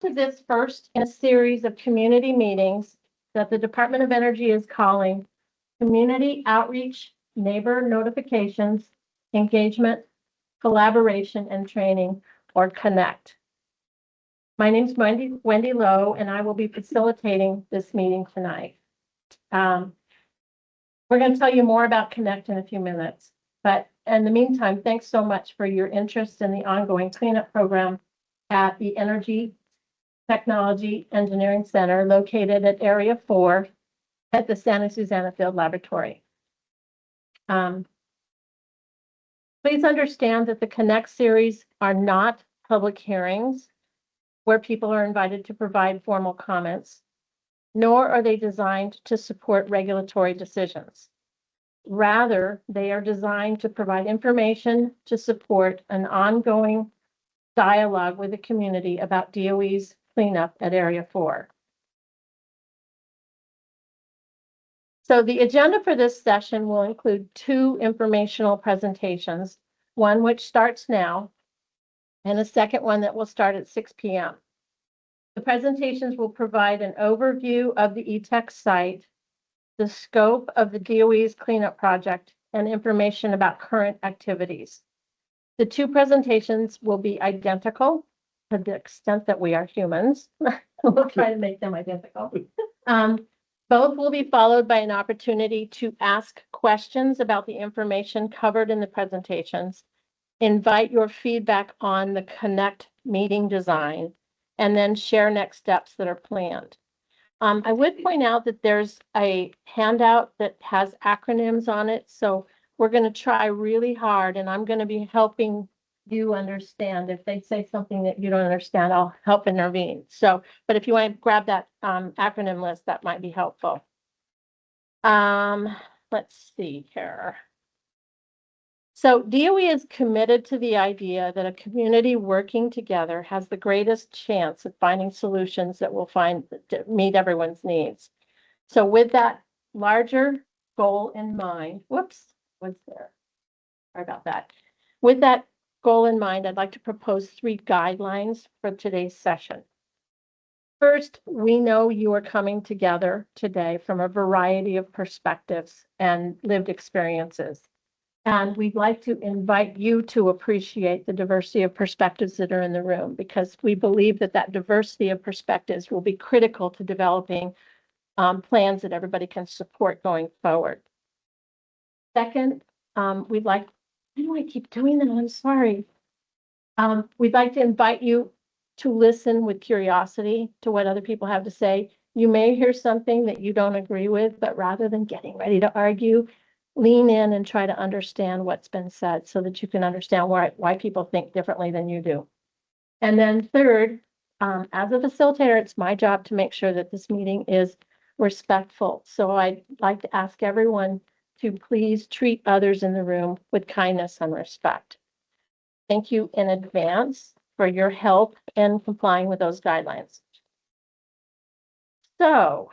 To this first in a series of community meetings that the Department of Energy is calling Community Outreach, Neighbor Notifications, Engagement, Collaboration, and Training, or CONNECT. My name is Wendy Lowe, and I will be facilitating this meeting tonight. We're going to tell you more about CONNECT in a few minutes, but in the meantime, thanks so much for your interest in the ongoing cleanup program at the Energy Technology Engineering Center located at Area 4 at the Santa Susana Field Laboratory. Please understand that the CONNECT series are not public hearings where people are invited to provide formal comments, nor are they designed to support regulatory decisions. Rather, they are designed to provide information to support an ongoing dialogue with the community about DOE's cleanup at Area 4. So the agenda for this session will include 2 informational presentations, one which starts now, and a second one that will start at 6 p.m. The presentations will provide an overview of the ETEC site, the scope of the DOE's cleanup project, and information about current activities. The 2 presentations will be identical to the extent that we are humans. We'll try to make them identical. Both will be followed by an opportunity to ask questions about the information covered in the presentations, invite your feedback on the CONNECT meeting design, and then share next steps that are planned. I would point out that there's a handout that has acronyms on it, so we're going to try really hard, and I'm going to be helping you understand. If they say something that you don't understand, I'll help intervene. So, but if you want to grab that acronym list, that might be helpful. Let's see here. So DOE is committed to the idea that a community working together has the greatest chance of finding solutions that will meet everyone's needs. So with that larger goal in mind, sorry about that. With that goal in mind, I'd like to propose 3 guidelines for today's session. First, we know you are coming together today from a variety of perspectives and lived experiences. And we'd like to invite you to appreciate the diversity of perspectives that are in the room, because we believe that that diversity of perspectives will be critical to developing plans that everybody can support going forward. Second, we'd like, why do I keep doing that? I'm sorry. We'd like to invite you to listen with curiosity to what other people have to say. You may hear something that you don't agree with, but rather than getting ready to argue, lean in and try to understand what's been said so that you can understand why people think differently than you do. And then third, as a facilitator, it's my job to make sure that this meeting is respectful. So I'd like to ask everyone to please treat others in the room with kindness and respect. Thank you in advance for your help in complying with those guidelines. So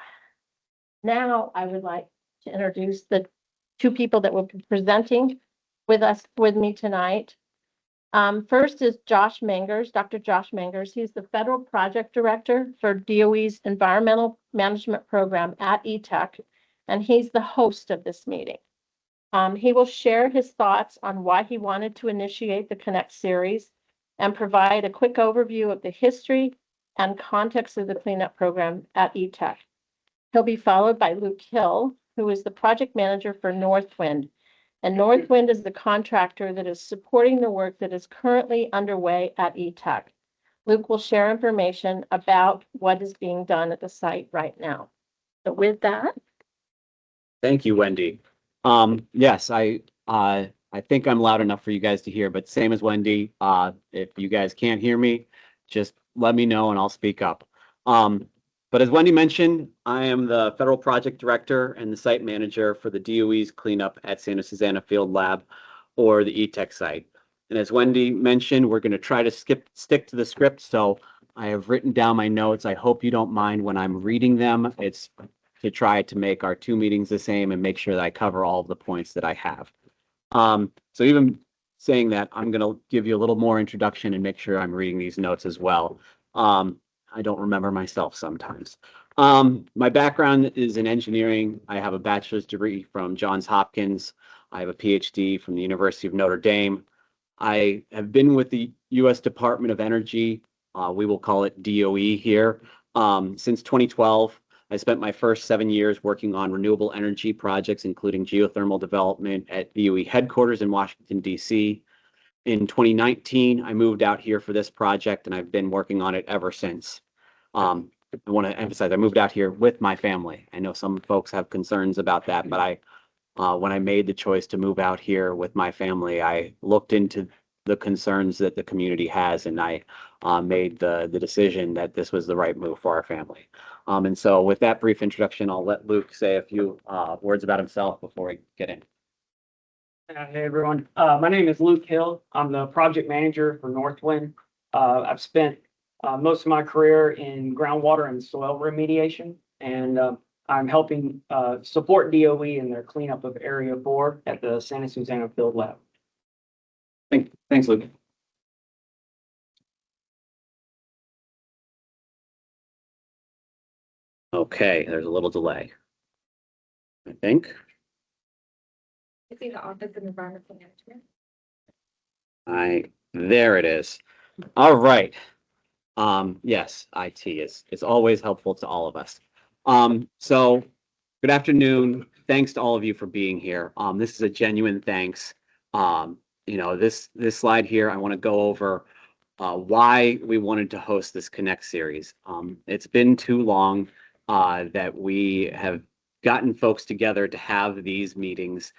now I would like to introduce the 2 people that will be presenting with me tonight. First is Josh Mengers, Dr. Josh Mengers. He's the Federal Project Director for DOE's Environmental Management Program at ETEC, and he's the host of this meeting. He will share his thoughts on why he wanted to initiate the CONNECT series and provide a quick overview of the history and context of the cleanup program at ETEC. He'll be followed by Luke Hill, who is the project manager for Northwind. And Northwind is the contractor that is supporting the work that is currently underway at ETEC. Luke will share information about what is being done at the site right now. So with that. Thank you, Wendy. Yes, I think I'm loud enough for you guys to hear, but same as Wendy, if you guys can't hear me, just let me know and I'll speak up. But as Wendy mentioned, I am the Federal Project Director and the Site Manager for the DOE's cleanup at Santa Susana Field Lab, or the ETEC site. And as Wendy mentioned, we're going to try to stick to the script, so I have written down my notes. I hope you don't mind when I'm reading them. It's to try to make our 2 meetings the same and make sure that I cover all of the points that I have. So even saying that, I'm going to give you a little more introduction and make sure I'm reading these notes as well. I don't remember myself sometimes. My background is in engineering. I have a bachelor's degree from Johns Hopkins. I have a PhD from the University of Notre Dame. I have been with the U.S. Department of Energy. We will call it DOE here. Since 2012, I spent my first 7 years working on renewable energy projects, including geothermal development at DOE headquarters in Washington, D.C. In 2019, I moved out here for this project, and I've been working on it ever since. I want to emphasize, I moved out here with my family. I know some folks have concerns about that, but when I made the choice to move out here with my family, I looked into the concerns that the community has, and I made the decision that this was the right move for our family. And so with that brief introduction, I'll let Luke say a few words about himself before we get in. Hey everyone, my name is Luke Hill. I'm the project manager for Northwind. I've spent most of my career in groundwater and soil remediation, and I'm helping support DOE in their cleanup of Area 4 at the Santa Susana Field Lab. Thanks, Luke. Okay, there's a little delay, I think. It's in the Office of Environmental Management. There it is. All right. Yes, IT is always helpful to all of us. So good afternoon. Thanks to all of you for being here. This is a genuine thanks. This slide here, I want to go over why we wanted to host this Connect series. It's been too long that we have gotten folks together to have these meetings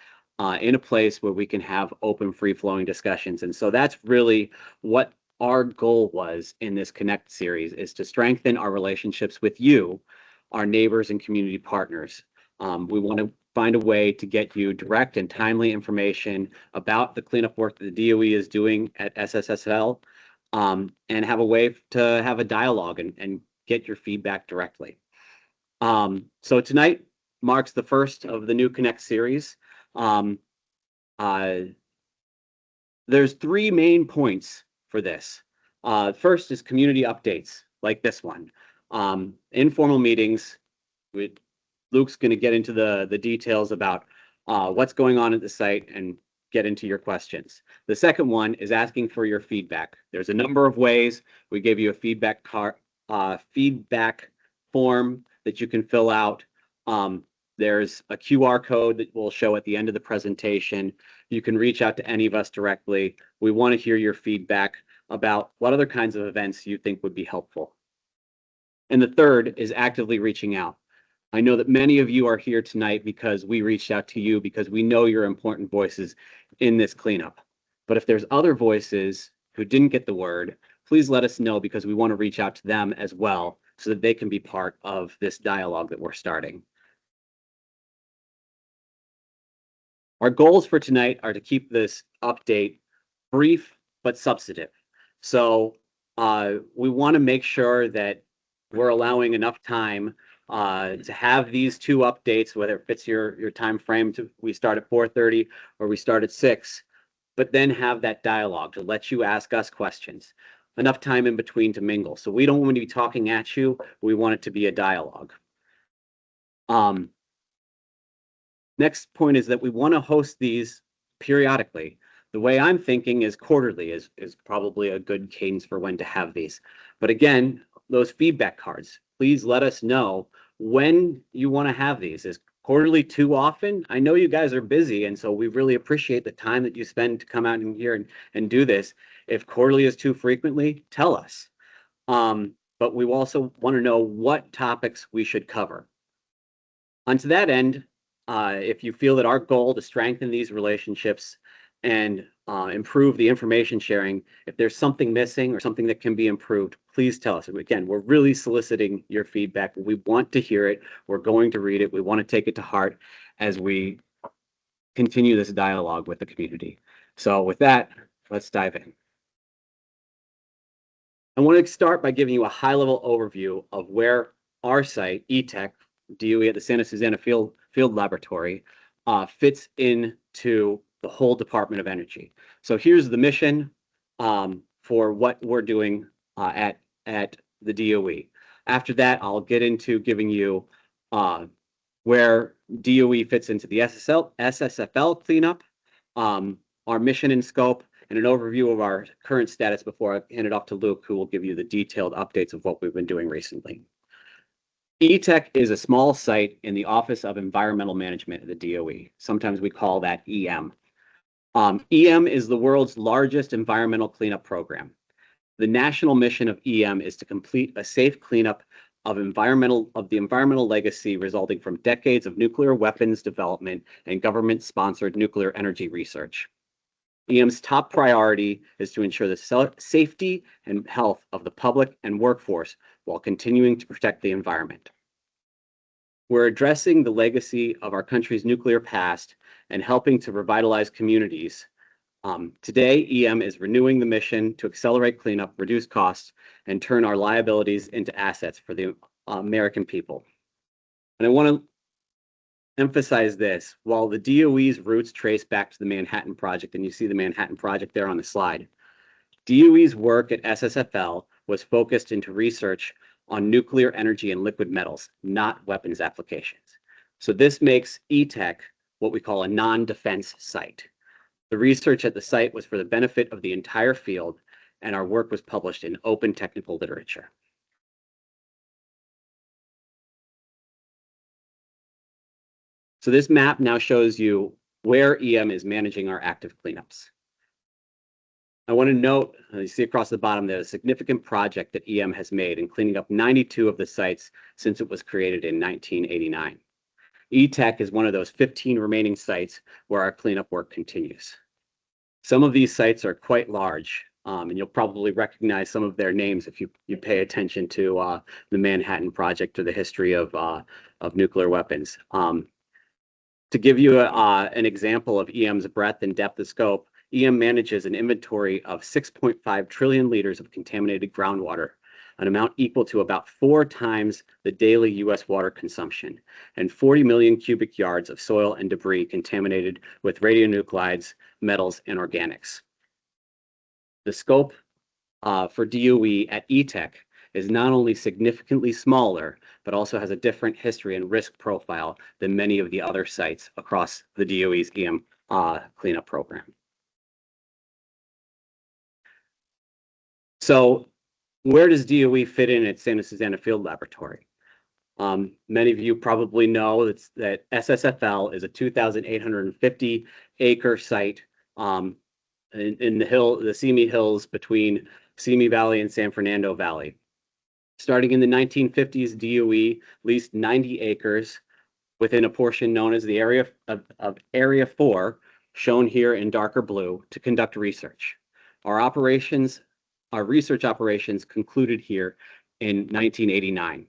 in a place where we can have open, free-flowing discussions. And so that's really what our goal was in this Connect series, is to strengthen our relationships with you, our neighbors and community partners. We want to find a way to get you direct and timely information about the cleanup work that the DOE is doing at SSFL, and have a way to have a dialogue and get your feedback directly. So tonight marks the first of the new Connect series. There's 3 main points for this. First is community updates like this one. Informal meetings. Luke's going to get into the details about what's going on at the site and get into your questions. The second one is asking for your feedback. There's a number of ways. We gave you a feedback form that you can fill out. There's a QR code that we'll show at the end of the presentation. You can reach out to any of us directly. We want to hear your feedback about what other kinds of events you think would be helpful. And the third is actively reaching out. I know that many of you are here tonight because we reached out to you because we know you're important voices in this cleanup. But if there's other voices who didn't get the word, please let us know, because we want to reach out to them as well so that they can be part of this dialogue that we're starting. Our goals for tonight are to keep this update brief but substantive. So we want to make sure that we're allowing enough time to have these 2 updates, whether it fits your time frame. We start at 4:30 or we start at 6, but then have that dialogue to let you ask us questions. Enough time in between to mingle. So we don't want to be talking at you. We want it to be a dialogue. Next point is that we want to host these periodically. The way I'm thinking is quarterly is probably a good cadence for when to have these. But again, those feedback cards, please let us know when you want to have these. Is quarterly too often? I know you guys are busy, and so we really appreciate the time that you spend to come out in here and do this. If quarterly is too frequently, tell us. But we also want to know what topics we should cover. On to that end, if you feel that our goal to strengthen these relationships and improve the information sharing, if there's something missing or something that can be improved, please tell us. Again, we're really soliciting your feedback. We want to hear it. We're going to read it. We want to take it to heart as we continue this dialogue with the community. So with that, let's dive in. I want to start by giving you a high-level overview of where our site, ETech, DOE at the Santa Susana Field Laboratory, fits into the whole Department of Energy. So here's the mission for what we're doing at the DOE. After that, I'll get into giving you where DOE fits into the SSFL cleanup, our mission and scope, and an overview of our current status before I hand it off to Luke, who will give you the detailed updates of what we've been doing recently. ETEC is a small site in the Office of Environmental Management at the DOE. Sometimes we call that EM. EM is the world's largest environmental cleanup program. The national mission of EM is to complete a safe cleanup of the environmental legacy resulting from decades of nuclear weapons development and government-sponsored nuclear energy research. EM's top priority is to ensure the safety and health of the public and workforce while continuing to protect the environment. We're addressing the legacy of our country's nuclear past and helping to revitalize communities. Today, EM is renewing the mission to accelerate cleanup, reduce costs, and turn our liabilities into assets for the American people. And I want to emphasize this, while the DOE's roots trace back to the Manhattan Project, and you see the Manhattan Project there on the slide, DOE's work at SSFL was focused into research on nuclear energy and liquid metals, not weapons applications. So this makes ETEC what we call a non-defense site. The research at the site was for the benefit of the entire field, and our work was published in open technical literature. So this map now shows you where EM is managing our active cleanups. I want to note, you see across the bottom there, a significant project that EM has made in cleaning up 92 of the sites since it was created in 1989. ETEC is one of those 15 remaining sites where our cleanup work continues. Some of these sites are quite large, and you'll probably recognize some of their names if you pay attention to the Manhattan Project or the history of nuclear weapons. To give you an example of EM's breadth and depth of scope, EM manages an inventory of 6.5 trillion liters of contaminated groundwater, an amount equal to about 4 times the daily U.S. water consumption, and 40 million cubic yards of soil and debris contaminated with radionuclides, metals, and organics. The scope for DOE at ETEC is not only significantly smaller, but also has a different history and risk profile than many of the other sites across the DOE's EM cleanup program. So where does DOE fit in at Santa Susana Field Laboratory? Many of you probably know that SSFL is a 2,850 acre site in the Simi Hills between Simi Valley and San Fernando Valley. Starting in the 1950s, DOE leased 90 acres within a portion known as the area of Area 4, shown here in darker blue, to conduct research. Our research operations concluded here in 1989.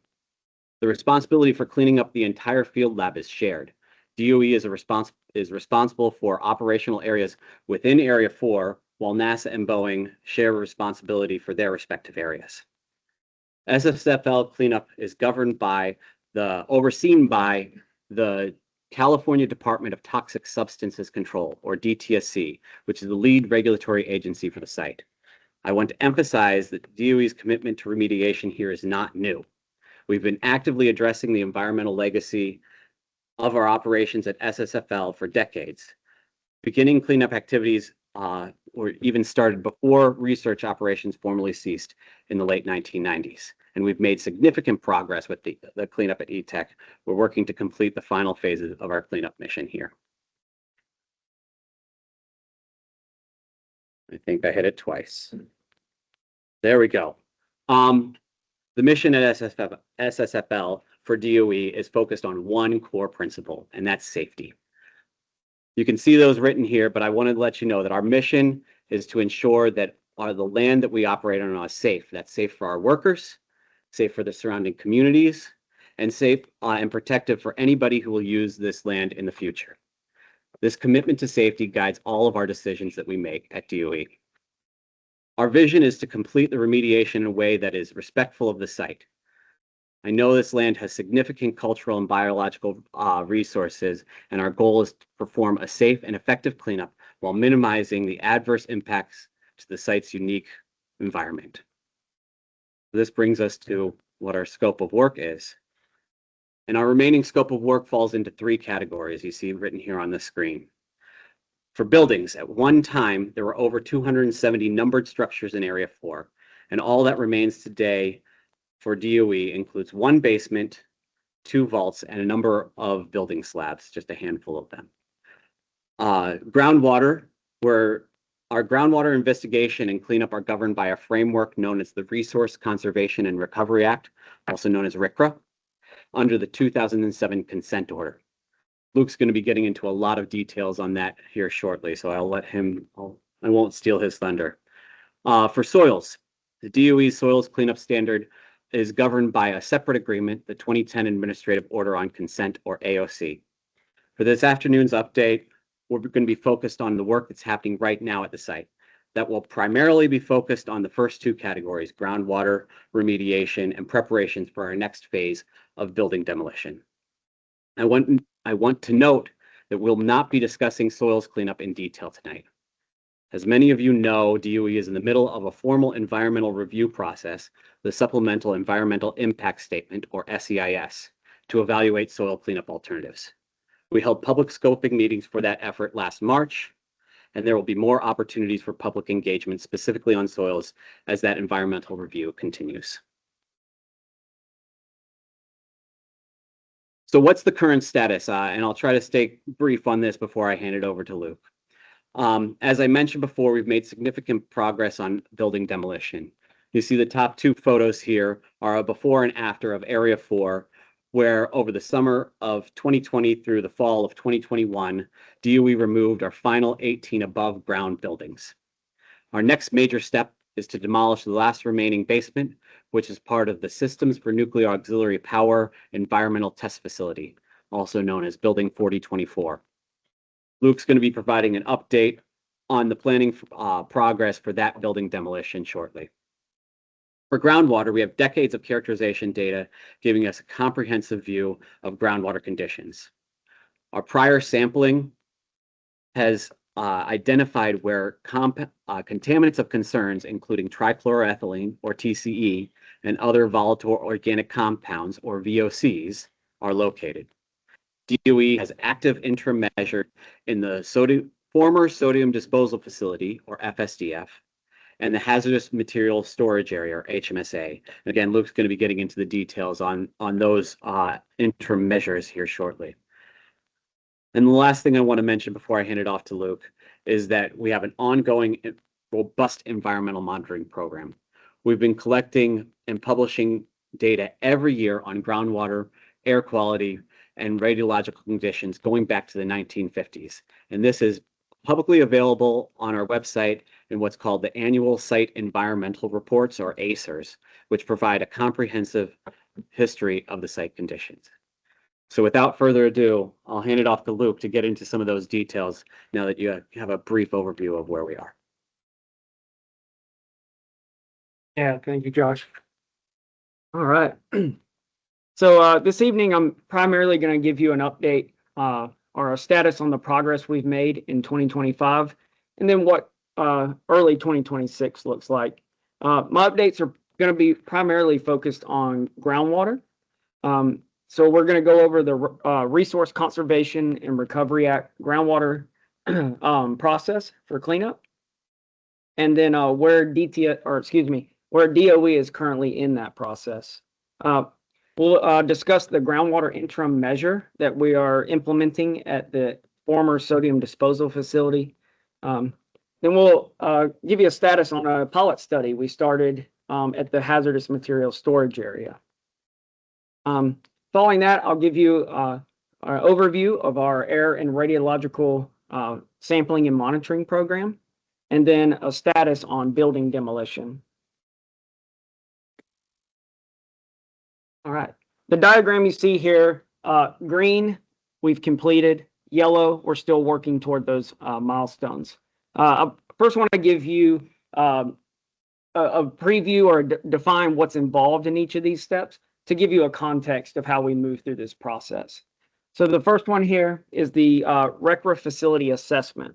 The responsibility for cleaning up the entire field lab is shared. DOE is responsible for operational areas within Area 4, while NASA and Boeing share responsibility for their respective areas. SSFL cleanup is overseen by the California Department of Toxic Substances Control, or DTSC, which is the lead regulatory agency for the site. I want to emphasize that DOE's commitment to remediation here is not new. We've been actively addressing the environmental legacy of our operations at SSFL for decades. Beginning cleanup activities were even started before research operations formally ceased in the late 1990s. And we've made significant progress with the cleanup at ETEC. We're working to complete the final phases of our cleanup mission here. I think I hit it twice. There we go. The mission at SSFL for DOE is focused on one core principle, and that's safety. You can see those written here, but I wanted to let you know that our mission is to ensure that the land that we operate on is safe. That's safe for our workers, safe for the surrounding communities, and safe and protective for anybody who will use this land in the future. This commitment to safety guides all of our decisions that we make at DOE. Our vision is to complete the remediation in a way that is respectful of the site. I know this land has significant cultural and biological resources, and our goal is to perform a safe and effective cleanup while minimizing the adverse impacts to the site's unique environment. This brings us to what our scope of work is. And our remaining scope of work falls into three categories you see written here on the screen. For buildings, at one time, there were over 270 numbered structures in Area 4, and all that remains today for DOE includes one basement, 2 vaults, and a number of building slabs, just a handful of them. Groundwater, where our groundwater investigation and cleanup are governed by a framework known as the Resource Conservation and Recovery Act, also known as RCRA, under the 2007 consent order. Luke's going to be getting into a lot of details on that here shortly, so I'll let him, I won't steal his thunder. For soils, the DOE Soils Cleanup Standard is governed by a separate agreement, the 2010 Administrative Order on Consent, or AOC. For this afternoon's update, we're going to be focused on the work that's happening right now at the site. That will primarily be focused on the first two categories, groundwater remediation and preparations for our next phase of building demolition. I want to note that we'll not be discussing soils cleanup in detail tonight. As many of you know, DOE is in the middle of a formal environmental review process, the Supplemental Environmental Impact Statement, or SEIS, to evaluate soil cleanup alternatives. We held public scoping meetings for that effort last March, and there will be more opportunities for public engagement specifically on soils as that environmental review continues. So what's the current status? And I'll try to stay brief on this before I hand it over to Luke. As I mentioned before, we've made significant progress on building demolition. You see the top two photos here are a before and after of Area 4, where over the summer of 2020 through the fall of 2021, DOE removed our final 18 above ground buildings. Our next major step is to demolish the last remaining basement, which is part of the Systems for Nuclear Auxiliary Power Environmental Test Facility, also known as Building 4024. Luke's going to be providing an update on the planning progress for that building demolition shortly. For groundwater, we have decades of characterization data giving us a comprehensive view of groundwater conditions. Our prior sampling has identified where contaminants of concerns, including trichloroethylene, or TCE, and other volatile organic compounds, or VOCs, are located. DOE has active interim measured in the former sodium disposal facility, or FSDF, and the hazardous material storage area, or HMSA. And again, Luke's going to be getting into the details on those interim measures here shortly. And the last thing I want to mention before I hand it off to Luke is that we have an ongoing, robust environmental monitoring program. We've been collecting and publishing data every year on groundwater, air quality, and radiological conditions going back to the 1950s. And this is publicly available on our website in what's called the Annual Site Environmental Reports, or ASERs, which provide a comprehensive history of the site conditions. So without further ado, I'll hand it off to Luke to get into some of those details now that you have a brief overview of where we are. Yeah, thank you, Josh. All right. So this evening, I'm primarily going to give you an update or a status on the progress we've made in 2025, and then what early 2026 looks like. My updates are going to be primarily focused on groundwater. So we're going to go over the Resource Conservation and Recovery Act groundwater process for cleanup, and then where DOE is currently in that process. We'll discuss the groundwater interim measure that we are implementing at the former sodium disposal facility. Then we'll give you a status on a pilot study we started at the hazardous material storage area. Following that, I'll give you an overview of our air and radiological sampling and monitoring program, and then a status on building demolition. All right, the diagram you see here, green, we've completed. Yellow, we're still working toward those milestones. I first want to give you a preview or define what's involved in each of these steps to give you a context of how we move through this process. So the first one here is the RCRA facility assessment.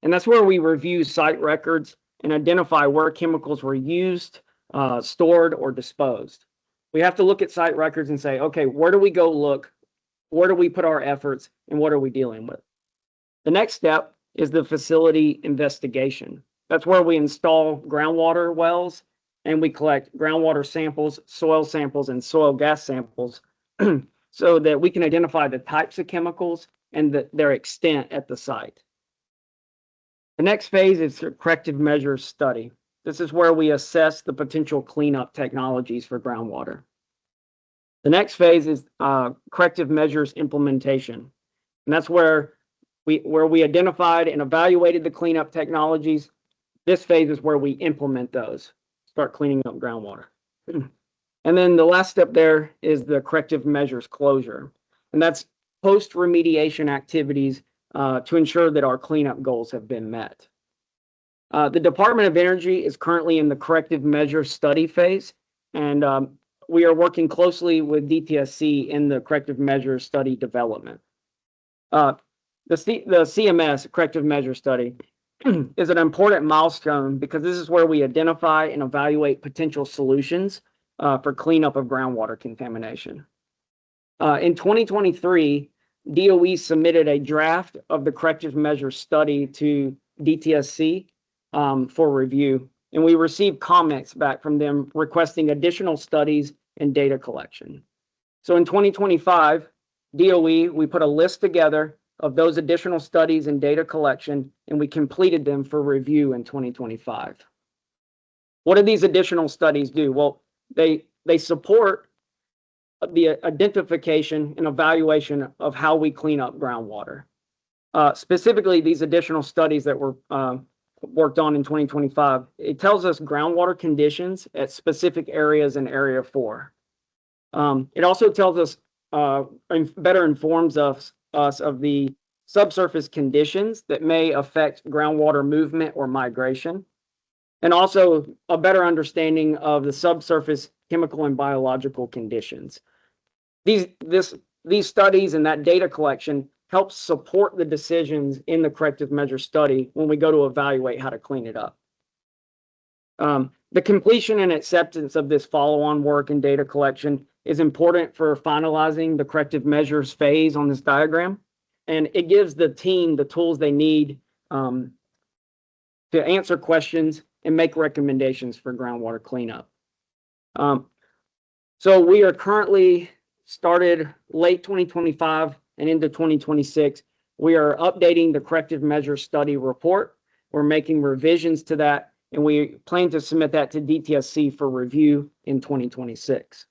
And that's where we review site records and identify where chemicals were used, stored or disposed. We have to look at site records and say, okay, where do we go look? Where do we put our efforts and what are we dealing with? The next step is the facility investigation. That's where we install groundwater wells and we collect groundwater samples, and soil gas samples so that we can identify the types of chemicals and their extent at the site. The next phase is the corrective measures study. This is where we assess the potential cleanup technologies for groundwater. The next phase is corrective measures implementation. And that's where we identified and evaluated the cleanup technologies. This phase is where we implement those, start cleaning up groundwater. And then the last step there is the corrective measures closure. And that's post remediation activities to ensure that our cleanup goals have been met. The Department of Energy is currently in the corrective measures study phase, and we are working closely with DTSC in the corrective measures study development. The CMS, corrective measures study, is an important milestone because this is where we identify and evaluate potential solutions for cleanup of groundwater contamination. In 2023, DOE submitted a draft of the corrective measures study to DTSC for review, and we received comments back from them requesting additional studies and data collection. So in 2025, DOE, we put a list together of those additional studies and data collection, and we completed them for review in 2025. What do these additional studies do? Well, they support the identification and evaluation of how we clean up groundwater. Specifically, these additional studies that were worked on in 2025, it tells us groundwater conditions at specific areas in Area 4. It also tells us and better informs us of the subsurface conditions that may affect groundwater movement or migration, and also a better understanding of the subsurface chemical and biological conditions. These studies and that data collection helps support the decisions in the corrective measure study when we go to evaluate how to clean it up. The completion and acceptance of this follow-on work and data collection is important for finalizing the corrective measures phase on this diagram, and it gives the team the tools they need to answer questions and make recommendations for groundwater cleanup. So we are currently started late 2025 and into 2026. We are updating the corrective measures study report. We're making revisions to that, and we plan to submit that to DTSC for review in 2026.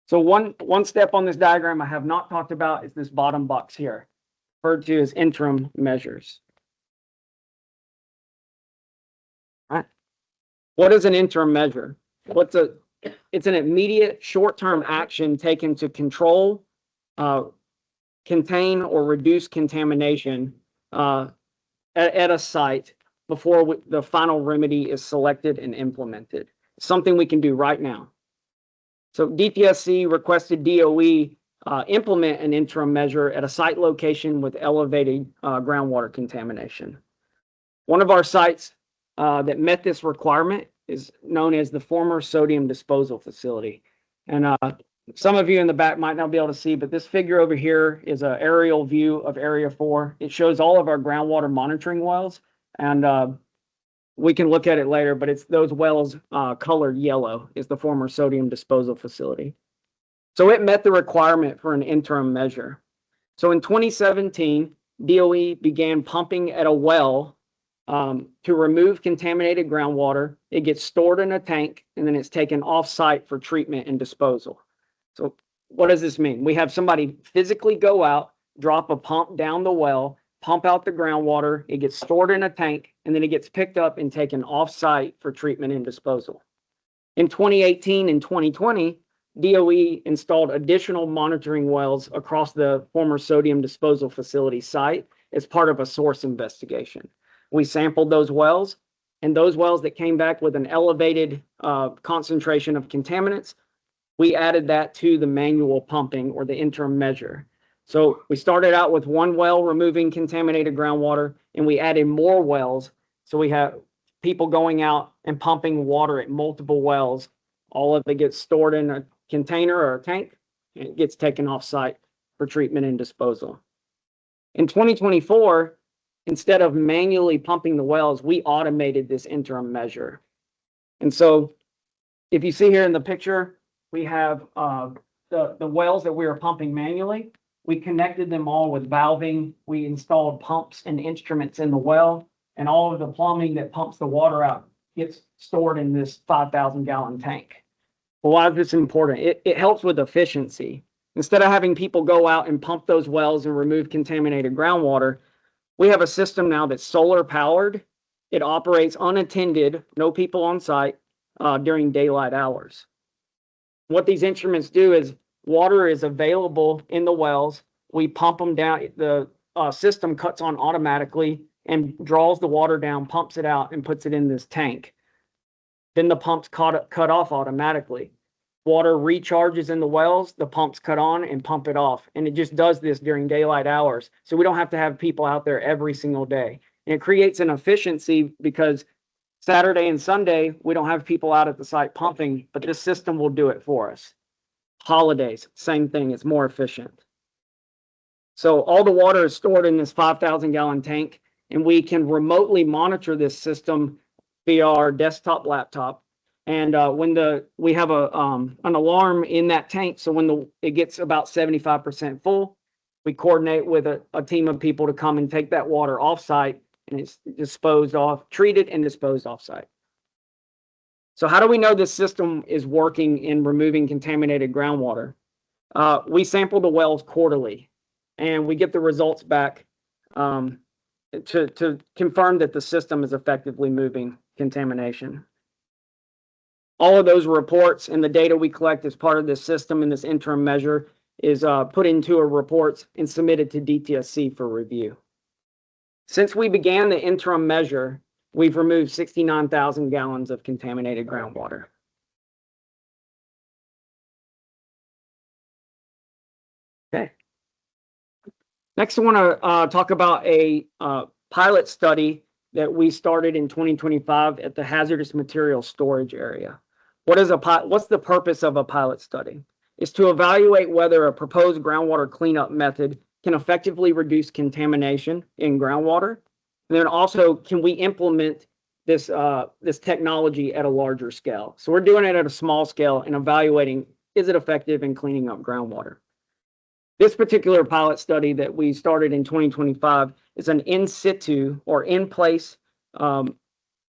So one step on this diagram I have not talked about is this bottom box here, referred to as interim measures. All right. What is an interim measure? It's an immediate short-term action taken to control, contain, or reduce contamination at a site before the final remedy is selected and implemented. Something we can do right now. So DTSC requested DOE implement an interim measure at a site location with elevated groundwater contamination. One of our sites that met this requirement is known as the former sodium disposal facility. And some of you in the back might not be able to see, but this figure over here is an aerial view of Area 4. It shows all of our groundwater monitoring wells, and we can look at it later, but it's those wells colored yellow is the former sodium disposal facility. So it met the requirement for an interim measure. So in 2017, DOE began pumping at a well to remove contaminated groundwater. It gets stored in a tank, and then it's taken off-site for treatment and disposal. So what does this mean? We have somebody physically go out, drop a pump down the well, pump out the groundwater, it gets stored in a tank, and then it gets picked up and taken off-site for treatment and disposal. In 2018 and 2020, DOE installed additional monitoring wells across the former sodium disposal facility site as part of a source investigation. We sampled those wells, and those wells that came back with an elevated concentration of contaminants, we added that to the manual pumping or the interim measure. So we started out with one well removing contaminated groundwater, and we added more wells. So we have people going out and pumping water at multiple wells. All of it gets stored in a container or a tank, and it gets taken off site for treatment and disposal. In 2024, instead of manually pumping the wells, we automated this interim measure. And so if you see here in the picture, we have the wells that we are pumping manually. We connected them all with valving. We installed pumps and instruments in the well, and all of the plumbing that pumps the water out gets stored in this 5,000 gallon tank. Well, why is this important? It helps with efficiency. Instead of having people go out and pump those wells and remove contaminated groundwater, we have a system now that's solar powered. It operates unattended, no people on site during daylight hours. What these instruments do is water is available in the wells. We pump them down. The system cuts on automatically and draws the water down, pumps it out, and puts it in this tank. Then the pumps cut off automatically. Water recharges in the wells, the pumps cut on and pump it off. And it just does this during daylight hours. So we don't have to have people out there every single day. And it creates an efficiency because Saturday and Sunday, we don't have people out at the site pumping, but this system will do it for us. Holidays, same thing, it's more efficient. So all the water is stored in this 5,000 gallon tank, and we can remotely monitor this system via our desktop laptop. And we have an alarm in that tank, so when it gets about 75% full, we coordinate with a team of people to come and take that water off site, and it's disposed off, treated and disposed off site. So how do we know this system is working in removing contaminated groundwater? We sample the wells quarterly, and we get the results back to confirm that the system is effectively moving contamination. All of those reports and the data we collect as part of this system and this interim measure is put into a report and submitted to DTSC for review. Since we began the interim measure, we've removed 69,000 gallons of contaminated groundwater. Okay. Next, I want to talk about a pilot study that we started in 2025 at the hazardous material storage area. What's the purpose of a pilot study? It's to evaluate whether a proposed groundwater cleanup method can effectively reduce contamination in groundwater. And then also, can we implement this technology at a larger scale? So we're doing it at a small scale and evaluating, is it effective in cleaning up groundwater? This particular pilot study that we started in 2025 is an in situ or in place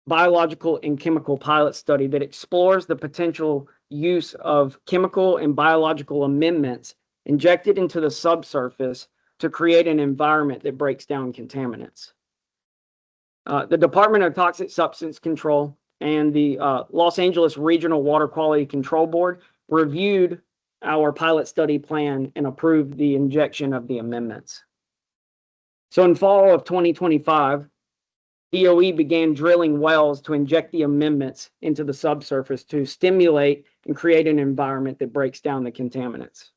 biological and chemical pilot study that explores the potential use of chemical and biological amendments injected into the subsurface to create an environment that breaks down contaminants. The Department of Toxic Substance Control and the Los Angeles Regional Water Quality Control Board reviewed our pilot study plan and approved the injection of the amendments. So in fall of 2025, DOE began drilling wells to inject the amendments into the subsurface to stimulate and create an environment that breaks down the contaminants.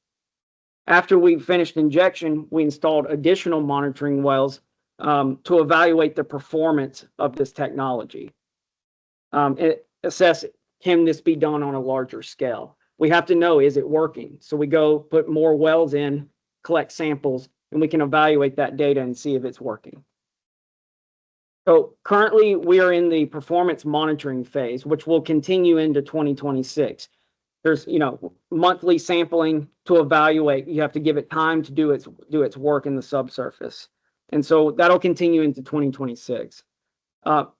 After we finished injection, we installed additional monitoring wells to evaluate the performance of this technology. Assess, can this be done on a larger scale? We have to know, is it working? So we go put more wells in, collect samples, and we can evaluate that data and see if it's working. So currently we are in the performance monitoring phase, which will continue into 2026. There's, monthly sampling to evaluate. You have to give it time to do its work in the subsurface. And so that'll continue into 2026.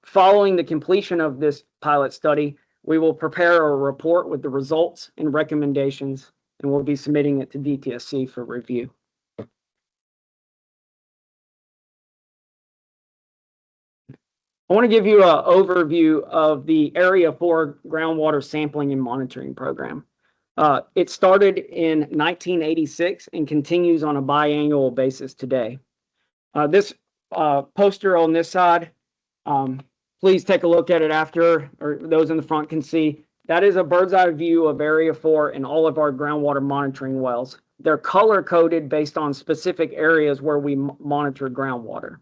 Following the completion of this pilot study, we will prepare a report with the results and recommendations, and we'll be submitting it to DTSC for review. I want to give you an overview of the Area 4 groundwater sampling and monitoring program. It started in 1986 and continues on a biannual basis today. This poster on this side, please take a look at it after, or those in the front can see. That is a bird's eye view of Area 4 and all of our groundwater monitoring wells. They're color coded based on specific areas where we monitor groundwater.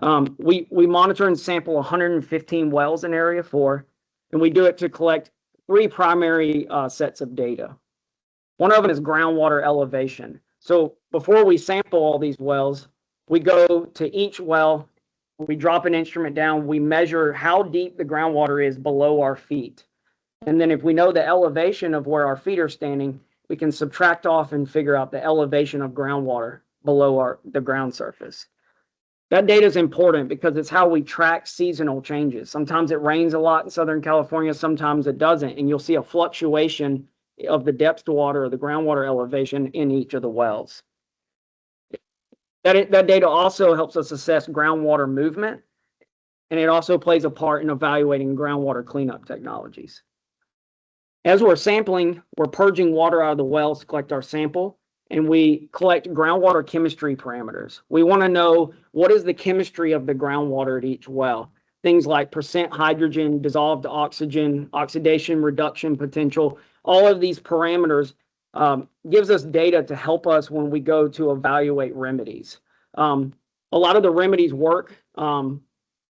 We monitor and sample 115 wells in Area 4, and we do it to collect three primary sets of data. One of them is groundwater elevation. So before we sample all these wells, we go to each well, we drop an instrument down, we measure how deep the groundwater is below our feet. And then if we know the elevation of where our feet are standing, we can subtract off and figure out the elevation of groundwater below the ground surface. That data is important because it's how we track seasonal changes. Sometimes it rains a lot in Southern California, sometimes it doesn't, and you'll see a fluctuation of the depth to water or the groundwater elevation in each of the wells. That data also helps us assess groundwater movement, and it also plays a part in evaluating groundwater cleanup technologies. As we're sampling, we're purging water out of the wells to collect our sample, and we collect groundwater chemistry parameters. We want to know what is the chemistry of the groundwater at each well. Things like percent hydrogen, dissolved oxygen, oxidation reduction potential. All of these parameters gives us data to help us when we go to evaluate remedies. A lot of the remedies work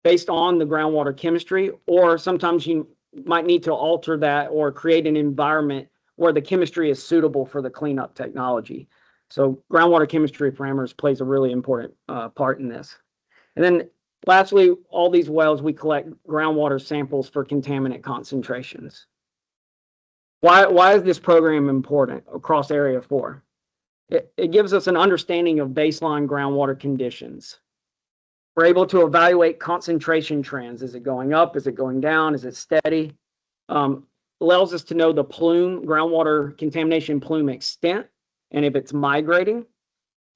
based on the groundwater chemistry, or sometimes you might need to alter that or create an environment where the chemistry is suitable for the cleanup technology. So groundwater chemistry parameters plays a really important part in this. And then lastly, all these wells, we collect groundwater samples for contaminant concentrations. Why is this program important across Area 4? It gives us an understanding of baseline groundwater conditions. We're able to evaluate concentration trends. Is it going up? Is it going down? Is it steady? Allows us to know the plume, groundwater contamination plume extent, and if it's migrating,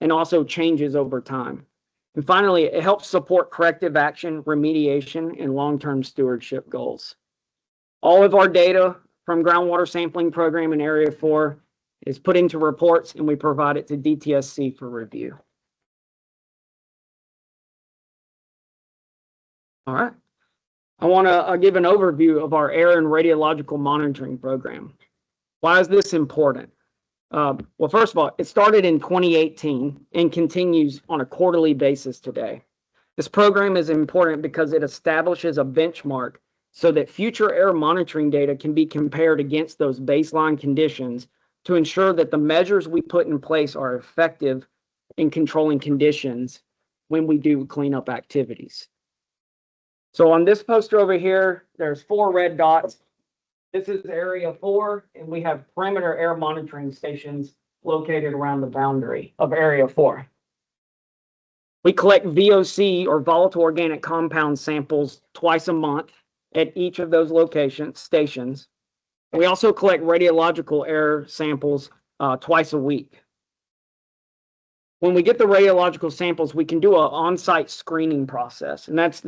and also changes over time. And finally, it helps support corrective action, remediation, and long-term stewardship goals. All of our data from groundwater sampling program in Area 4 is put into reports, and we provide it to DTSC for review. All right. I want to give an overview of our air and radiological monitoring program. Why is this important? Well, first of all, it started in 2018 and continues on a quarterly basis today. This program is important because it establishes a benchmark so that future air monitoring data can be compared against those baseline conditions to ensure that the measures we put in place are effective in controlling conditions when we do cleanup activities. So on this poster over here, there's 4 red dots. This is Area 4, and we have perimeter air monitoring stations located around the boundary of Area 4. We collect VOC, or volatile organic compound samples, twice a month at each of those stations. We also collect radiological air samples twice a week. When we get the radiological samples, we can do an on-site screening process, and that's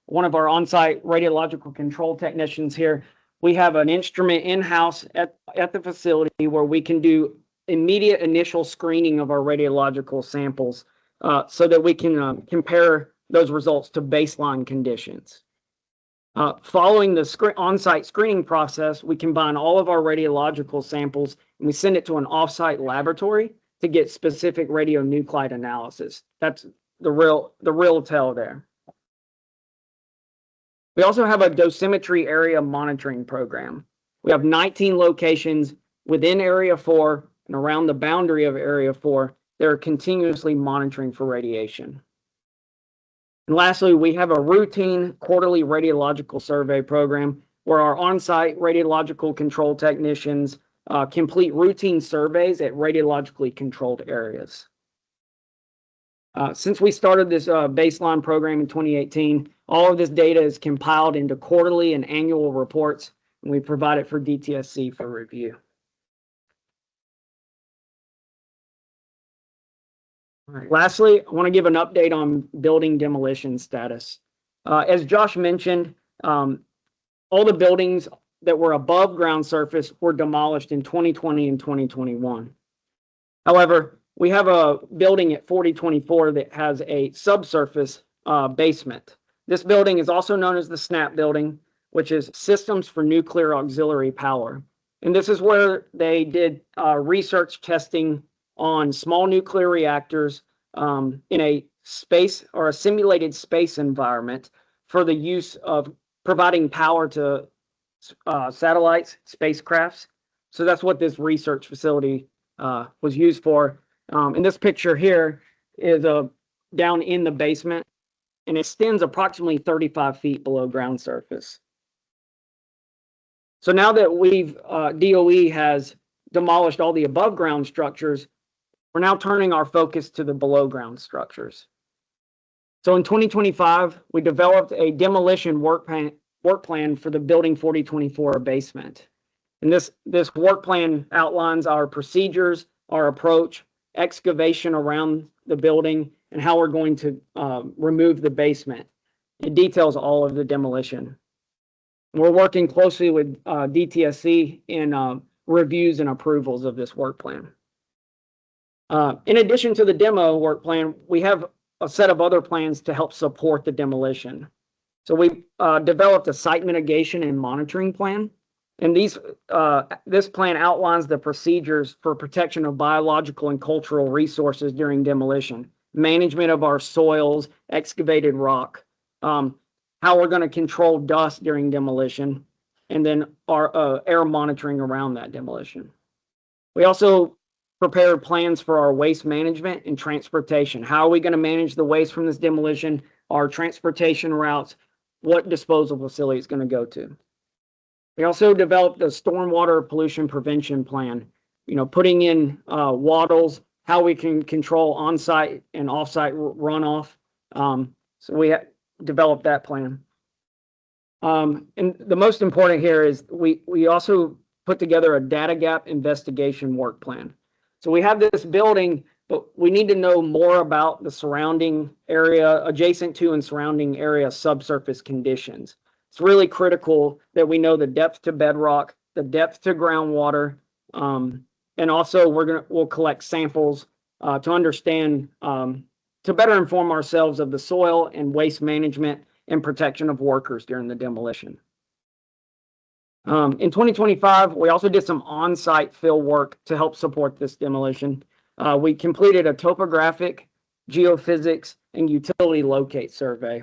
one of our on-site radiological control technicians here. We have an instrument in-house at the facility where we can do immediate initial screening of our radiological samples so that we can compare those results to baseline conditions. Following the on-site screening process, we combine all of our radiological samples and we send it to an off-site laboratory to get specific radionuclide analysis. That's the real tell there. We also have a dosimetry area monitoring program. We have 19 locations within Area 4 and around the boundary of Area 4 that are continuously monitoring for radiation. And lastly, we have a routine quarterly radiological survey program where our on-site radiological control technicians complete routine surveys at radiologically controlled areas. Since we started this baseline program in 2018, all of this data is compiled into quarterly and annual reports, and we provide it for DTSC for review. All right. Lastly, I want to give an update on building demolition status. As Josh mentioned, all the buildings that were above ground surface were demolished in 2020 and 2021. However, we have a building at 4024 that has a subsurface basement. This building is also known as the SNAP building, which is Systems for Nuclear Auxiliary Power. And this is where they did research testing on small nuclear reactors in a space or a simulated space environment for the use of providing power to satellites, spacecrafts. So that's what this research facility was used for. And this picture here is down in the basement, and it extends approximately 35 feet below ground surface. So now that DOE has demolished all the above ground structures, we're now turning our focus to the below ground structures. So in 2025, we developed a demolition work plan for the Building 4024 basement. And this work plan outlines our procedures, our approach, excavation around the building, and how we're going to remove the basement. It details all of the demolition. We're working closely with DTSC in reviews and approvals of this work plan. In addition to the demo work plan, we have a set of other plans to help support the demolition. So we developed a site mitigation and monitoring plan. And this plan outlines the procedures for protection of biological and cultural resources during demolition, management of our soils, excavated rock, how we're going to control dust during demolition, and then our air monitoring around that demolition. We also prepared plans for our waste management and transportation. How are we going to manage the waste from this demolition, our transportation routes, what disposal facility it's going to go to. We also developed a stormwater pollution prevention plan, putting in wattles, how we can control on-site and off-site runoff. So we developed that plan. And the most important here is we also put together a data gap investigation work plan. So we have this building, but we need to know more about the surrounding area, adjacent to and surrounding area subsurface conditions. It's really critical that we know the depth to bedrock, the depth to groundwater, and also we'll collect samples to understand, to better inform ourselves of the soil and waste management and protection of workers during the demolition. In 2025, we also did some on-site field work to help support this demolition. We completed a topographic, geophysics, and utility locate survey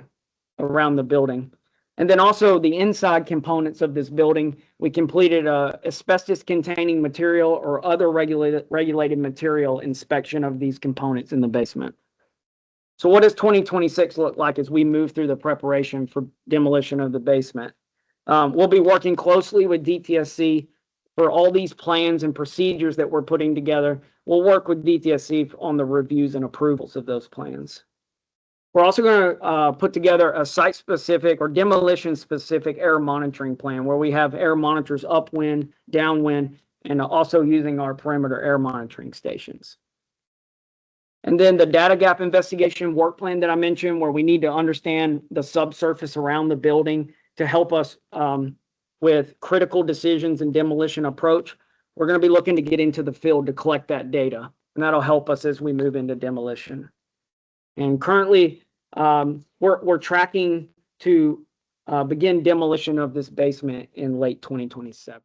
around the building. And then also the inside components of this building, we completed a asbestos-containing material or other regulated material inspection of these components in the basement. So what does 2026 look like as we move through the preparation for demolition of the basement? We'll be working closely with DTSC for all these plans and procedures that we're putting together. We'll work with DTSC on the reviews and approvals of those plans. We're also going to put together a site-specific or demolition-specific air monitoring plan where we have air monitors upwind, downwind, and also using our perimeter air monitoring stations. And then the data gap investigation work plan that I mentioned, where we need to understand the subsurface around the building to help us with critical decisions and demolition approach. We're going to be looking to get into the field to collect that data, and that'll help us as we move into demolition. And currently, we're tracking to begin demolition of this basement in late 2027.